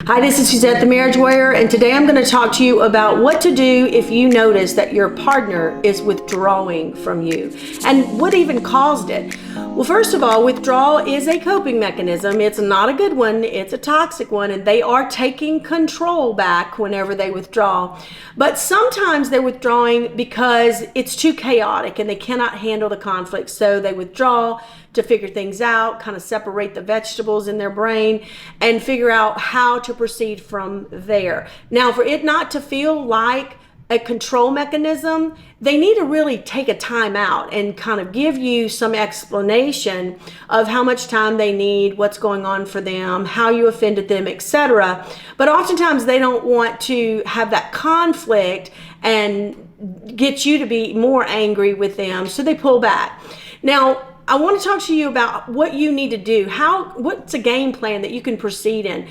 Hi, this is Suzette the Marriage Warrior, and today I'm going to talk to you about what to do if you notice that your partner is withdrawing from you and what even caused it. Well, first of all, withdrawal is a coping mechanism. It's not a good one, it's a toxic one, and they are taking control back whenever they withdraw. But sometimes they're withdrawing because it's too chaotic and they cannot handle the conflict, so they withdraw to figure things out, kind of separate the vegetables in their brain and figure out how to proceed from there. Now, for it not to feel like a control mechanism, they need to really take a time out and kind of give you some explanation of how much time they need, what's going on for them, how you offended them, etc. But oftentimes they don't want to have that conflict and get you to be more angry with them, so they pull back. Now, I want to talk to you about what you need to do. What's a game plan that you can proceed in?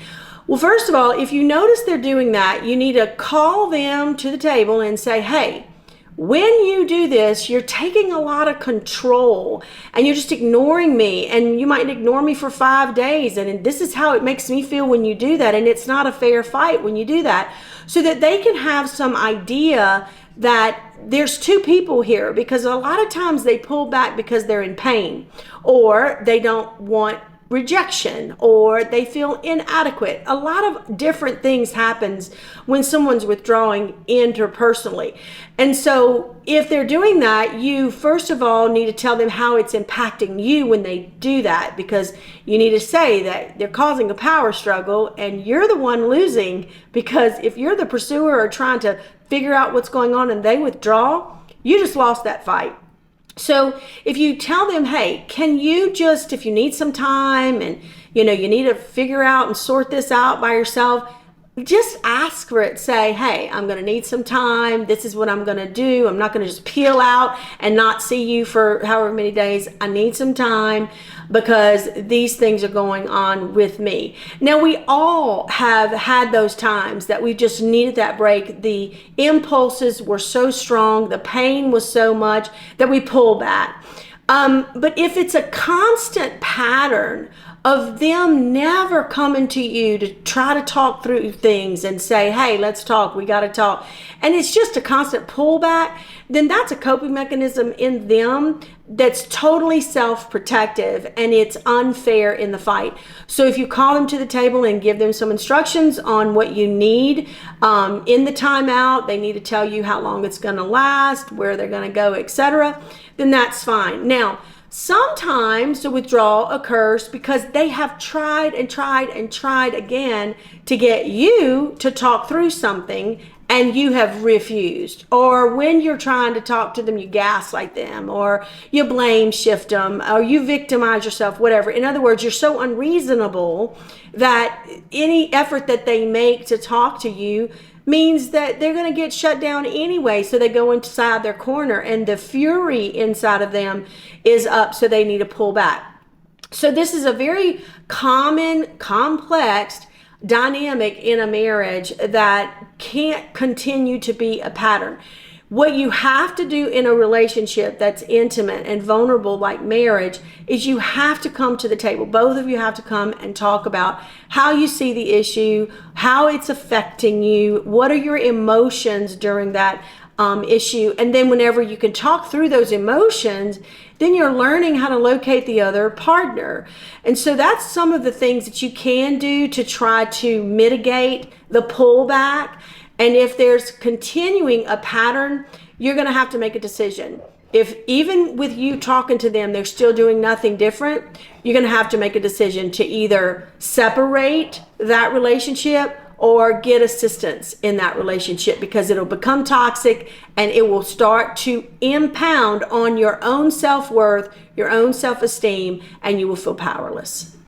Well, first of all, if you notice they're doing that, you need to call them to the table and say, hey, when you do this, you're taking a lot of control and you're just ignoring me, and you might ignore me for 5 days, and this is how it makes me feel when you do that, and it's not a fair fight when you do that, so that they can have some idea that there's two people here, because a lot of times they pull back because they're in pain, or they don't want rejection, or they feel inadequate. A lot of different things happens when someone's withdrawing interpersonally. And so if they're doing that, you first of all need to tell them how it's impacting you when they do that, because you need to say that they're causing a power struggle and you're the one losing, because if you're the pursuer or trying to figure out what's going on and they withdraw, you just lost that fight. So if you tell them, hey, can you just, if you need some time and you need to figure out and sort this out by yourself, just ask for it. Say, hey, I'm going to need some time. This is what I'm going to do. I'm not going to just peel out and not see you for however many days. I need some time because these things are going on with me. Now, we all have had those times that we just needed that break. The impulses were so strong, the pain was so much that we pull back. But if it's a constant pattern of them never coming to you to try to talk through things and say, hey, let's talk, we got to talk, and it's just a constant pullback, then that's a coping mechanism in them that's totally self-protective, and it's unfair in the fight. So if you call them to the table and give them some instructions on what you need in the timeout, they need to tell you how long it's going to last, where they're going to go, etc., then that's fine. Now, sometimes the withdrawal occurs because they have tried and tried and tried again to get you to talk through something and you have refused. Or when you're trying to talk to them, you gaslight them, or you blame shift them, or you victimize yourself, whatever. In other words, you're so unreasonable that any effort that they make to talk to you means that they're going to get shut down anyway. So they go inside their corner and the fury inside of them is up, so they need to pull back. So this is a very common, complex dynamic in a marriage that can't continue to be a pattern. What you have to do in a relationship that's intimate and vulnerable like marriage is you have to come to the table. Both of you have to come and talk about how you see the issue, how it's affecting you, what are your emotions during that issue. And then whenever you can talk through those emotions, then you're learning how to locate the other partner. And so that's some of the things that you can do to try to mitigate the pullback. And if there's continuing a pattern, you're going to have to make a decision. If even with you talking to them, they're still doing nothing different, you're going to have to make a decision to either separate that relationship or get assistance in that relationship, because it'll become toxic and it will start to impound on your own self-worth, your own self-esteem, and you will feel powerless.